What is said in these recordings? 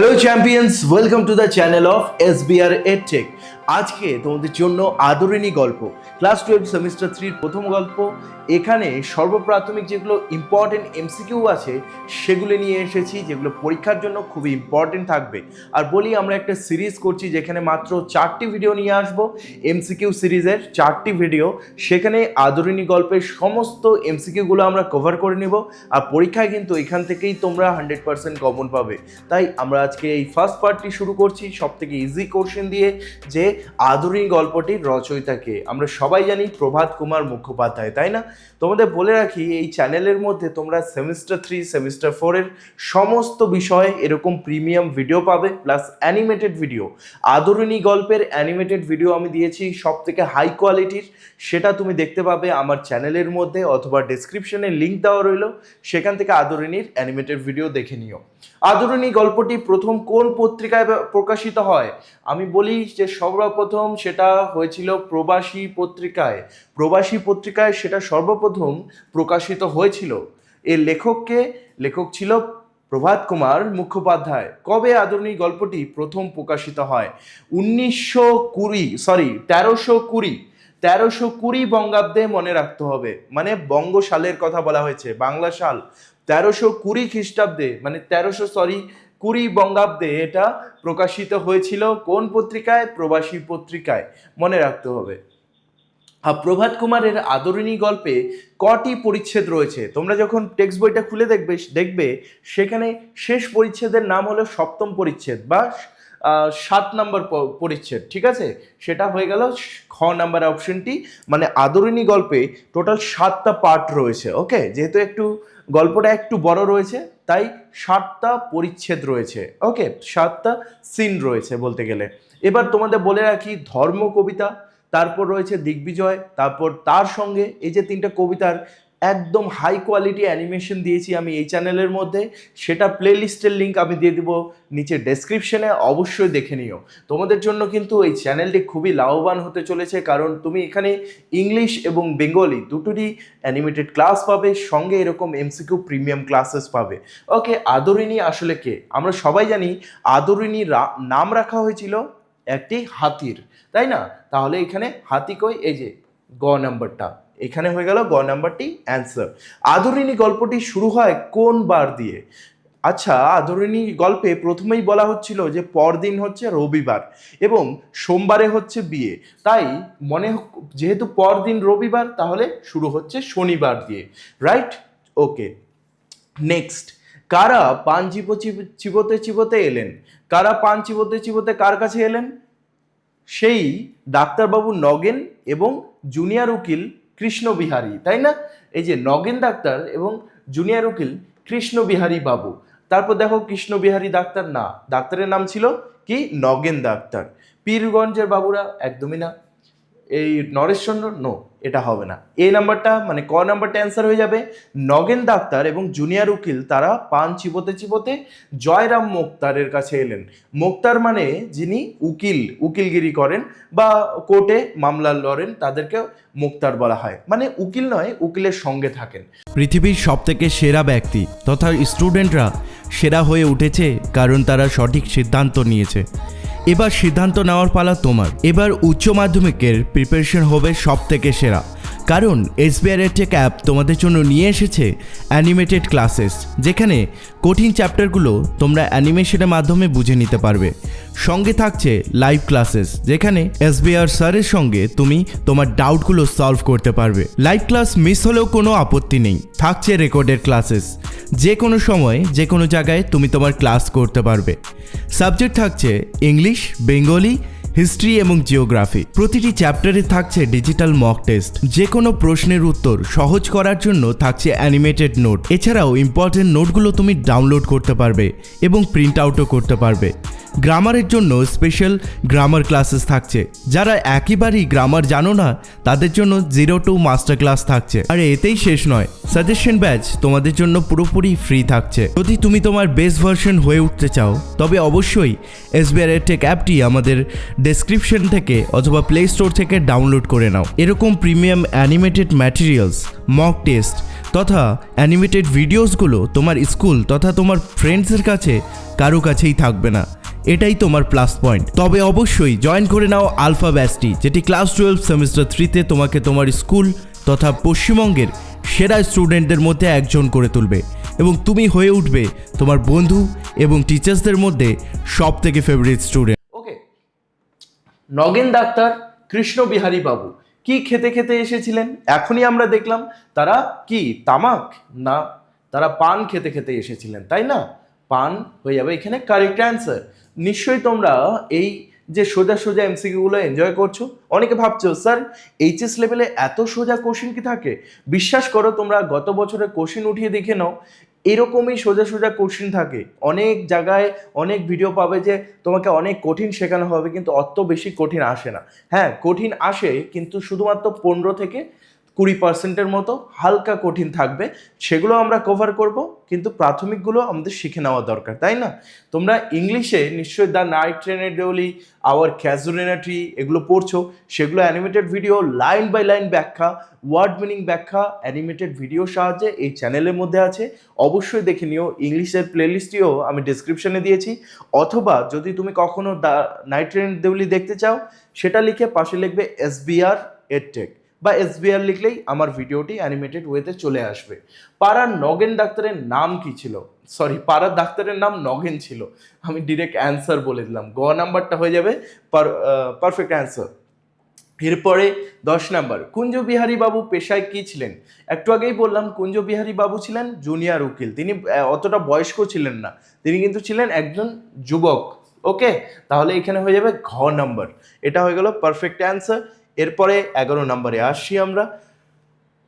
Hello champions, welcome to the channel of SBR EdTech। আজকে তোমাদের জন্য আদরিনী গল্প ক্লাস 12 সেমিস্টার 3 প্রথম গল্প। এখানে সর্বপ্রাথমিক যেগুলো ইম্পর্টেন্ট এমসিকিউ আছে সেগুলো নিয়ে এসেছি, যেগুলো পরীক্ষার জন্য খুবই ইম্পর্টেন্ট থাকবে। আর বলি, আমরা একটা সিরিজ করছি যেখানে মাত্র 4টি ভিডিও নিয়ে আসবো, এমসিকিউ সিরিজের 4টি ভিডিও। সেখানে আদরিনী গল্পের সমস্ত এমসিকিউগুলো আমরা কভার করে নেব। আর পরীক্ষায় কিন্তু এখান থেকেই তোমরা 100% কমন পাবে। তাই আমরা আজকে এই ফার্স্ট পার্টটি শুরু করছি সবথেকে ইজি কোশ্চেন দিয়ে, যে আদরিনী গল্পটির রচয়িতাকে আমরা সবাই জানি প্রভাত কুমার মুখোপাধ্যায়, তাই না? তোমাদের বলে রাখি, এই চ্যানেলের মধ্যে তোমরা সেমিস্টার 3 সেমিস্টার 4 এর সমস্ত বিষয়ে এরকম প্রিমিয়াম ভিডিও পাবে, প্লাস অ্যানিমেটেড ভিডিও। আদরিনী গল্পের অ্যানিমেটেড ভিডিও আমি দিয়েছি সব থেকে হাই কোয়ালিটির, সেটা তুমি দেখতে পাবে আমার চ্যানেলের মধ্যে, অথবা ডেসক্রিপশনে লিঙ্ক দেওয়া রইল, সেখান থেকে আদরিনীর অ্যানিমেটেড ভিডিও দেখে নিও। আদরিনী গল্পটি প্রথম কোন পত্রিকায় প্রকাশিত হয়? আমি বলি যে সর্বপ্রথম সেটা হয়েছিল প্রবাসী পত্রিকায়। প্রবাসী পত্রিকায় সেটা সর্বপ্রথম প্রকাশিত হয়েছিল। এর লেখক ছিল প্রভাত কুমার মুখোপাধ্যায়। কবে আদরিনী গল্পটি প্রথম প্রকাশিত হয়? 1320 বঙ্গাব্দে, মনে রাখতে হবে, মানে বঙ্গ সালের কথা বলা হয়েছে, বাংলা সাল 1320 খ্রিস্টাব্দে, মানে 1320 বঙ্গাব্দে এটা প্রকাশিত হয়েছিল। কোন পত্রিকায়? প্রবাসী পত্রিকায়, মনে রাখতে হবে। আর প্রভাত কুমারের আদরিনী গল্পে কটি পরিচ্ছেদ রয়েছে? তোমরা যখন টেক্সট বইটা খুলে দেখবে সেখানে শেষ পরিচ্ছেদের নাম হলো সপ্তম পরিচ্ছেদ বা 7 নম্বর পরিচ্ছেদ, ঠিক আছে? সেটা হয়ে গেল খ নাম্বার অপশনটি। মানে আদরিনী গল্পে টোটাল 7টা পার্ট রয়েছে। ওকে, যেহেতু গল্পটা একটু বড় রয়েছে, তাই 7টা পরিচ্ছেদ রয়েছে। ওকে, 7টা সিন রয়েছে বলতে গেলে। এবার তোমাদের বলে রাখি, ধর্ম কবিতা, তারপর রয়েছে দিগ্বিজয়, তারপর তার সঙ্গে এই যে 3টা কবিতার একদম হাই কোয়ালিটি অ্যানিমেশন দিয়েছি আমি এই চ্যানেলের মধ্যে, সেটা প্লেলিস্টের লিঙ্ক আমি দিয়ে দিব নিচে ডেসক্রিপশনে, অবশ্যই দেখে নিও। তোমাদের জন্য কিন্তু এই চ্যানেলটি খুবই লাভবান হতে চলেছে, কারণ তুমি এখানে ইংলিশ এবং বেঙ্গলি দুটোরই অ্যানিমেটেড ক্লাস পাবে, সঙ্গে এরকম এমসিকিউ প্রিমিয়াম ক্লাসেস পাবে। ওকে, আদরিনী আসলে কে? আমরা সবাই জানি আদরিনী নাম রাখা হয়েছিল একটি হাতির, তাই না? তাহলে এখানে হাতি কই? এই যে গ নাম্বারটা, এখানে হয়ে গেল গ নাম্বারটি অ্যান্সার। আদরিনী গল্পটি শুরু হয় কোন বার দিয়ে? আচ্ছা, আদরিনী গল্পে প্রথমেই বলা হচ্ছিল যে পরদিন হচ্ছে রবিবার এবং সোমবারে হচ্ছে বিয়ে, তাই যেহেতু পরদিন রবিবার, তাহলে শুরু হচ্ছে শনিবার দিয়ে, রাইট? ওকে, নেক্সট, কারা পান চিবোতে চিবোতে এলেন? কারা পান চিবোতে চিবোতে কার কাছে এলেন? সেই ডাক্তারবাবু নগেন এবং জুনিয়র উকিল কৃষ্ণবিহারী, তাই না? এই যে নগেন ডাক্তার এবং জুনিয়র উকিল কৃষ্ণবিহারী বাবু। তারপর দেখো, কৃষ্ণবিহারী ডাক্তার না, ডাক্তারের নাম ছিল কি? নগেন ডাক্তার। পীরগঞ্জের বাবুরা? একদমই না। এই নরেশচন্দ্র? নো, এটা হবে না। এই নাম্বারটা মানে ক নাম্বারটা অ্যান্সার হয়ে যাবে। নগেন ডাক্তার এবং জুনিয়র উকিল তারা পান চিবোতে চিবোতে জয়রাম মোক্তারের কাছে এলেন। মোক্তার মানে যিনি উকিলগিরি করেন বা কোর্টে মামলা লড়েন, তাদেরকে মোক্তার বলা হয়। মানে উকিল নয়, উকিলের সঙ্গে থাকেন। পৃথিবীর সবথেকে সেরা ব্যক্তি তথা স্টুডেন্টরা সেরা হয়ে উঠেছে কারণ তারা সঠিক সিদ্ধান্ত নিয়েছে। এবার সিদ্ধান্ত নেওয়ার পালা তোমার। এবার উচ্চ মাধ্যমিকের প্রিপারেশন হবে সবথেকে সেরা, কারণ SBR EdTech অ্যাপ তোমাদের জন্য নিয়ে এসেছে অ্যানিমেটেড ক্লাসেস, যেখানে কঠিন চ্যাপ্টারগুলো তোমরা অ্যানিমেশনের মাধ্যমে বুঝে নিতে পারবে। সঙ্গে থাকছে লাইভ ক্লাসেস, যেখানে SBR স্যারের সঙ্গে তুমি তোমার ডাউটগুলো সলভ করতে পারবে। লাইভ ক্লাস মিস হলেও কোনো আপত্তি নেই, থাকছে রেকর্ডেড ক্লাসেস, যে কোনো সময় যে কোনো জায়গায় তুমি তোমার ক্লাস করতে পারবে। সাবজেক্ট থাকছে ইংলিশ, বেঙ্গলি, হিস্ট্রি এবং জিওগ্রাফি। প্রতিটি চ্যাপ্টারে থাকছে ডিজিটাল মক টেস্ট, যে কোনো প্রশ্নের উত্তর সহজ করার জন্য থাকছে অ্যানিমেটেড নোট। এছাড়াও ইম্পর্টেন্ট নোটগুলো তুমি ডাউনলোড করতে পারবে এবং প্রিন্ট আউটও করতে পারবে। গ্রামারের জন্য স্পেশাল গ্রামার ক্লাসেস থাকছে। যারা একেবারেই গ্রামার জানো না, তাদের জন্য 0 to মাস্টার ক্লাস থাকছে। আর এতেই শেষ নয়, সাজেশন ব্যাচ তোমাদের জন্য পুরোপুরি ফ্রি থাকছে। যদি তুমি তোমার বেস্ট ভার্সন হয়ে উঠতে চাও, তবে অবশ্যই SBR EdTech অ্যাপটি আমাদের ডেসক্রিপশন থেকে অথবা প্লে স্টোর থেকে ডাউনলোড করে নাও। এরকম premium animated materials, mock test, তথা অ্যানিমেটেড ভিডিওসগুলো তোমার স্কুল তথা তোমার ফ্রেন্ডসের কাছে কারো কাছেই থাকবে না। এটাই তোমার প্লাস পয়েন্ট। তবে অবশ্যই জয়েন করে নাও আলফা ব্যাচটি, যেটি ক্লাস 12 সেমিস্টার 3তে তোমাকে তোমার স্কুল তথা পশ্চিমবঙ্গের সেরা স্টুডেন্টদের মধ্যে একজন করে তুলবে এবং তুমি হয়ে উঠবে তোমার বন্ধু এবং টিচার্সদের মধ্যে সবথেকে ফেভারিট স্টুডেন্ট। ওকে, নগেন ডাক্তার, কৃষ্ণ বিহারী বাবু কি খেতে খেতে এসেছিলেন? এখনই আমরা দেখলাম তারা কি তামাক, না তারা পান খেতে খেতে এসেছিলেন, তাই না? পান হয়ে যাবে এখানে কারেক্ট অ্যান্সার। নিশ্চয়ই তোমরা এই যে সোজা সোজা এমসিকিউগুলো এনজয় করছো। অনেকে ভাবছো স্যার এইচএস লেভেলে এত সোজা কোশ্চিন কি থাকে? বিশ্বাস করো, তোমরা গত বছরের কোশ্চিন উঠিয়ে দেখে নাও, এরকমই সোজা সোজা কোশ্চিন থাকে। অনেক জায়গায় অনেক ভিডিও পাবে যে তোমাকে অনেক কঠিন শেখানো হবে, কিন্তু অত বেশি কঠিন আসে না। হ্যাঁ, কঠিন আসে, কিন্তু শুধুমাত্র 15-20% মতো হালকা কঠিন থাকবে, সেগুলো আমরা কভার করব, কিন্তু প্রাথমিকগুলো আমাদের শিখে নেওয়া দরকার, তাই না? তোমরা ইংলিশে নিশ্চয়ই দ্য নাইট ট্রেনের ডেউলি, আওয়ার ক্যাজুরিনাটি এগুলো পড়ছো, সেগুলো animated video line by line ব্যাখ্যা, ওয়ার্ড মিনিং ব্যাখ্যা অ্যানিমেটেড ভিডিওর সাহায্যে এই চ্যানেলের মধ্যে আছে। অবশ্যই দেখে নিও। ইংলিশের প্লেলিস্টটিও আমি ডিসক্রিপশনে দিয়েছি, অথবা যদি তুমি কখনো দ্য নাইট ট্রেন দেউলি দেখতে চাও, সেটা লিখে পাশে লিখবে SBR এডটেক বা SBR লিখলেই আমার ভিডিওটি অ্যানিমেটেড ওয়েতে চলে আসবে। পাড়ার নগেন ডাক্তারের নাম কি ছিল? সরি, পাড়ার ডাক্তারের নাম নগেন ছিল। আমি ডিরেক্ট অ্যান্সার বলে দিলাম, গ নাম্বারটা হয়ে যাবে পারফেক্ট অ্যান্সার। এরপরে 10 নাম্বার, কুঞ্জ বিহারী বাবু পেশায় কি ছিলেন? একটু আগেই বললাম কুঞ্জ বিহারী বাবু ছিলেন জুনিয়র উকিল। তিনি অতটা বয়স্ক ছিলেন না, তিনি কিন্তু ছিলেন একজন যুবক। ওকে, তাহলে এখানে হয়ে যাবে ঘ নাম্বার। এটা হয়ে গেল পারফেক্ট অ্যান্সার। এরপরে 11 নম্বরে আসছি আমরা।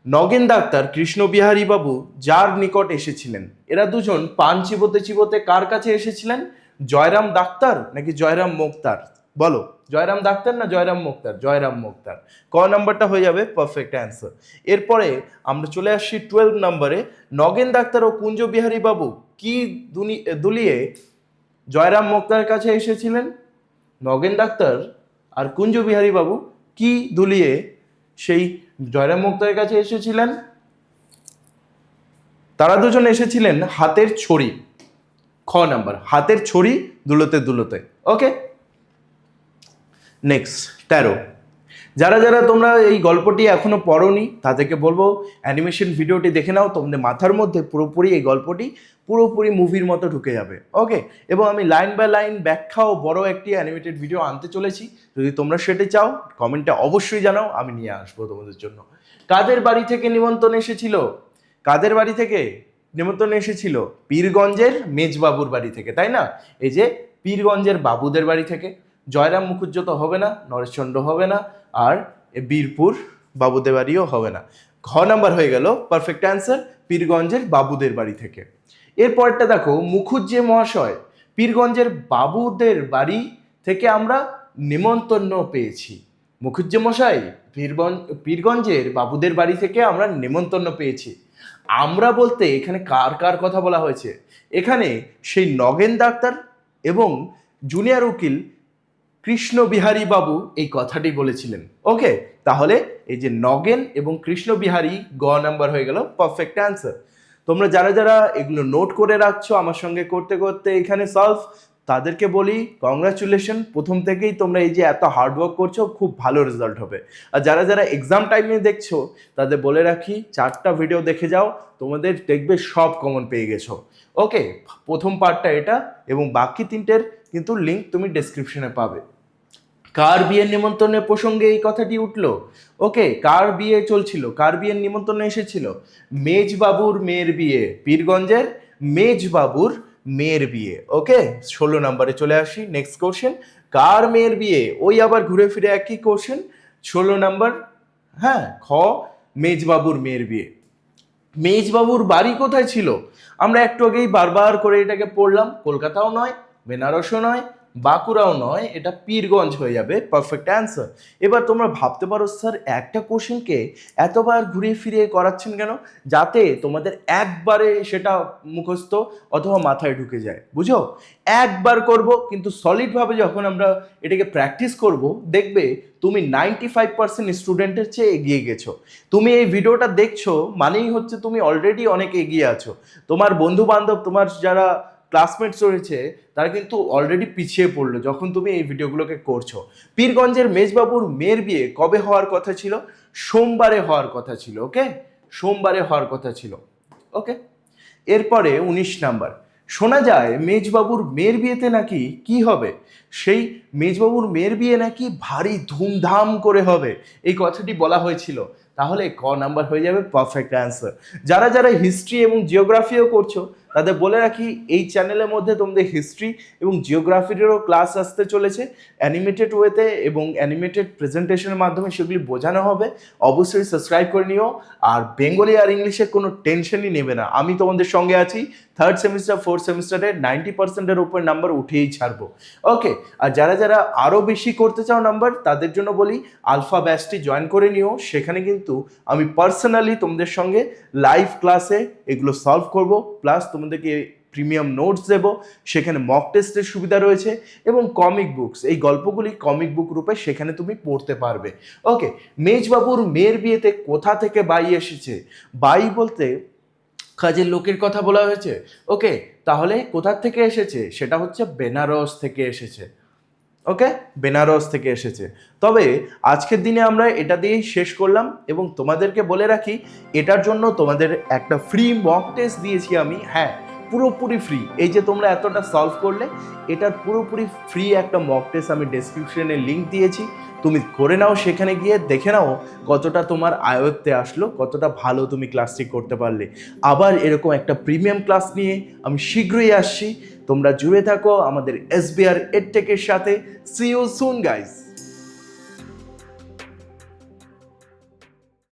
নগেন ডাক্তার কৃষ্ণ বিহারী বাবু যার নিকট এসেছিলেন, এরা দুজন পান চিবোতে চিবোতে কার কাছে এসেছিলেন? জয়রাম ডাক্তার নাকি জয়রাম মোক্তার? বলো, জয়রাম ডাক্তার না জয়রাম মোক্তার? জয়রাম মোক্তার। ক নাম্বারটা হয়ে যাবে পারফেক্ট অ্যান্সার। এরপরে আমরা চলে আসছি 12 নম্বরে। নগেন ডাক্তার ও কুঞ্জ বিহারী বাবু কি দুলিয়ে জয়রাম মোক্তার কাছে এসেছিলেন? নগেন ডাক্তার আর কুঞ্জ বিহারী বাবু কি দুলিয়ে সেই জয়রাম মোক্তারের কাছে এসেছিলেন? তারা দুজন এসেছিলেন হাতের ছড়ি। খ নাম্বার, হাতের ছড়ি দুলোতে দুলোতে। ওকে, নেক্সট 13। যারা যারা তোমরা এই গল্পটি এখনো পড়োনি তাদেরকে বলবো অ্যানিমেশন ভিডিওটি দেখে নাও, তোমাদের মাথার মধ্যে পুরোপুরি এই গল্পটি পুরোপুরি মুভির মতো ঢুকে যাবে। ওকে, এবং আমি লাইন বাই লাইন ব্যাখ্যা ও বড় একটি অ্যানিমেটেড ভিডিও আনতে চলেছি। যদি তোমরা সেটা চাও কমেন্টে অবশ্যই জানাও, আমি নিয়ে আসবো তোমাদের জন্য। কাদের বাড়ি থেকে নিমন্ত্রণ এসেছিল? কাদের বাড়ি থেকে নিমন্ত্রণ এসেছিল? পীরগঞ্জের মেজবাবুর বাড়ি থেকে, তাই না? এই যে পীরগঞ্জের বাবুদের বাড়ি থেকে। জয়রাম মুখুজ্জ তো হবে না, নরেশচন্দ্র হবে না, আর বীরপুর বাবুদের বাড়িও হবে না। ঘ নাম্বার হয়ে গেল পারফেক্ট অ্যান্সার, পীরগঞ্জের বাবুদের বাড়ি থেকে। এরপরটা দেখো, মুখুজ্জে মহাশয় পীরগঞ্জের বাবুদের বাড়ি থেকে আমরা নিমন্ত্রণ পেয়েছি। মুখুজ্জে মশাই পীরগঞ্জের বাবুদের বাড়ি থেকে আমরা নিমন্ত্রণ পেয়েছি। আমরা বলতে এখানে কার কার কথা বলা হয়েছে? এখানে সেই নগেন ডাক্তার এবং জুনিয়র উকিল কৃষ্ণ বিহারী বাবু এই কথাটি বলেছিলেন। ওকে, তাহলে এই যে নগেন এবং কৃষ্ণ বিহারী, গ নাম্বার হয়ে গেল পারফেক্ট অ্যান্সার। তোমরা যারা যারা এগুলো নোট করে রাখছো আমার সঙ্গে করতে করতে এখানে সলভ, তাদেরকে বলি কংগ্রাচুলেশন, প্রথম থেকেই তোমরা এই যে এত হার্ডওয়ার্ক করছো, খুব ভালো রেজাল্ট হবে। আর যারা যারা এক্সাম টাইমে দেখছো তাদের বলে রাখি 4টা ভিডিও দেখে যাও, তোমাদের দেখবে সব কমন পেয়ে গেছো। ওকে, প্রথম পার্টটা এটা, এবং বাকি 3টের কিন্তু লিঙ্ক তুমি ডেসক্রিপশনে পাবে। কার বিয়ের নিমন্ত্রণের প্রসঙ্গে এই কথাটি উঠলো? ওকে, কার বিয়ে চলছিল, কার বিয়ের নিমন্ত্রণ এসেছিল? মেজবাবুর মেয়ের বিয়ে, পীরগঞ্জের মেজবাবুর মেয়ের বিয়ে। ওকে, 16 নম্বরে চলে আসি। নেক্সট কোশ্চেন, কার মেয়ের বিয়ে? ওই আবার ঘুরে ফিরে একই কোশ্চেন, 16 নম্বর। হ্যাঁ, খ, মেজবাবুর মেয়ের বিয়ে। মেজবাবুর বাড়ি কোথায় ছিল? আমরা একটু আগেই বারবার করে এটাকে পড়লাম। কলকাতাও নয়, বেনারসও নয়, বাঁকুড়াও নয়, এটা পীরগঞ্জ হয়ে যাবে পারফেক্ট অ্যান্সার। এবার তোমরা ভাবতে পারো স্যার একটা কোশ্চেনকে এতবার ঘুরিয়ে ফিরিয়ে করাচ্ছেন কেন? যাতে তোমাদের একবারে সেটা মুখস্থ অথবা মাথায় ঢুকে যায়, বুঝো? একবার করব, কিন্তু সলিডভাবে যখন আমরা এটাকে প্র্যাকটিস করব, দেখবে তুমি 95% স্টুডেন্টের চেয়ে এগিয়ে গেছো। তুমি এই ভিডিওটা দেখছো মানেই হচ্ছে তুমি অলরেডি অনেক এগিয়ে আছো। তোমার বন্ধু বান্ধব, তোমার যারা ক্লাসমেটস রয়েছে, তারা কিন্তু অলরেডি পিছিয়ে পড়লো যখন তুমি এই ভিডিওগুলোকে করছো। পীরগঞ্জের মেজবাবুর মেয়ের বিয়ে কবে হওয়ার কথা ছিল? সোমবারে হওয়ার কথা ছিল, ওকে? সোমবারে হওয়ার কথা ছিল, ওকে? এরপরে 19 নাম্বার, শোনা যায় মেজবাবুর মেয়ের বিয়েতে নাকি কি হবে? সেই মেজবাবুর মেয়ের বিয়ে নাকি ভারী ধুমধাম করে হবে, এই কথাটি বলা হয়েছিল। তাহলে ক নাম্বার হয়ে যাবে পারফেক্ট অ্যান্সার। যারা যারা হিস্ট্রি এবং জিওগ্রাফিও করছো, তাদের বলে রাখি এই চ্যানেলের মধ্যে তোমাদের হিস্ট্রি এবং জিওগ্রাফিরও ক্লাস আসতে চলেছে অ্যানিমেটেড ওয়েতে, এবং অ্যানিমেটেড প্রেজেন্টেশনের মাধ্যমে সেগুলি বোঝানো হবে। অবশ্যই সাবস্ক্রাইব করে নিও। আর বেঙ্গলি আর ইংলিশে কোনো টেনশনই নেবে না, আমি তোমাদের সঙ্গে আছি। থার্ড সেমিস্টার, ফোর্থ সেমিস্টারে 90%-এর উপর নাম্বার উঠিয়েই ছাড়বো, ওকে? আর যারা যারা আরও বেশি করতে চাও নাম্বার, তাদের জন্য বলি আলফা ব্যাচটি জয়েন করে নিও। সেখানে কিন্তু আমি পার্সোনালি তোমাদের সঙ্গে লাইভ ক্লাসে এগুলো সলভ করব, প্লাস তোমাদেরকে প্রিমিয়াম নোটস দেব। সেখানে মক টেস্টের সুবিধা রয়েছে এবং কমিক বুকস, এই গল্পগুলি কমিক বুক রূপে সেখানে তুমি পড়তে পারবে, ওকে? মেজবাবুর মেয়ের বিয়েতে কোথা থেকে বাই এসেছে? বাই বলতে কাজের লোকের কথা বলা হয়েছে, ওকে? তাহলে কোথা থেকে এসেছে? সেটা হচ্ছে বেনারস থেকে এসেছে, ওকে? বেনারস থেকে এসেছে। তবে আজকের দিনে আমরা এটা দিয়েই শেষ করলাম, এবং তোমাদেরকে বলে রাখি এটার জন্য তোমাদের একটা ফ্রি মক টেস্ট দিয়েছি আমি, হ্যাঁ পুরোপুরি ফ্রি। এই যে তোমরা এতটা সলভ করলে, এটার পুরোপুরি ফ্রি একটা মক টেস্ট আমি ডেসক্রিপশনে লিঙ্ক দিয়েছি, তুমি করে নাও, সেখানে গিয়ে দেখে নাও কতটা তোমার আয়ত্তে আসলো, কতটা ভালো তুমি ক্লাসটি করতে পারলে। আবার এরকম একটা প্রিমিয়াম ক্লাস নিয়ে আমি শীঘ্রই আসছি, তোমরা জুড়ে থাকো আমাদের SBR EdTech এর সাথে। See you soon guys.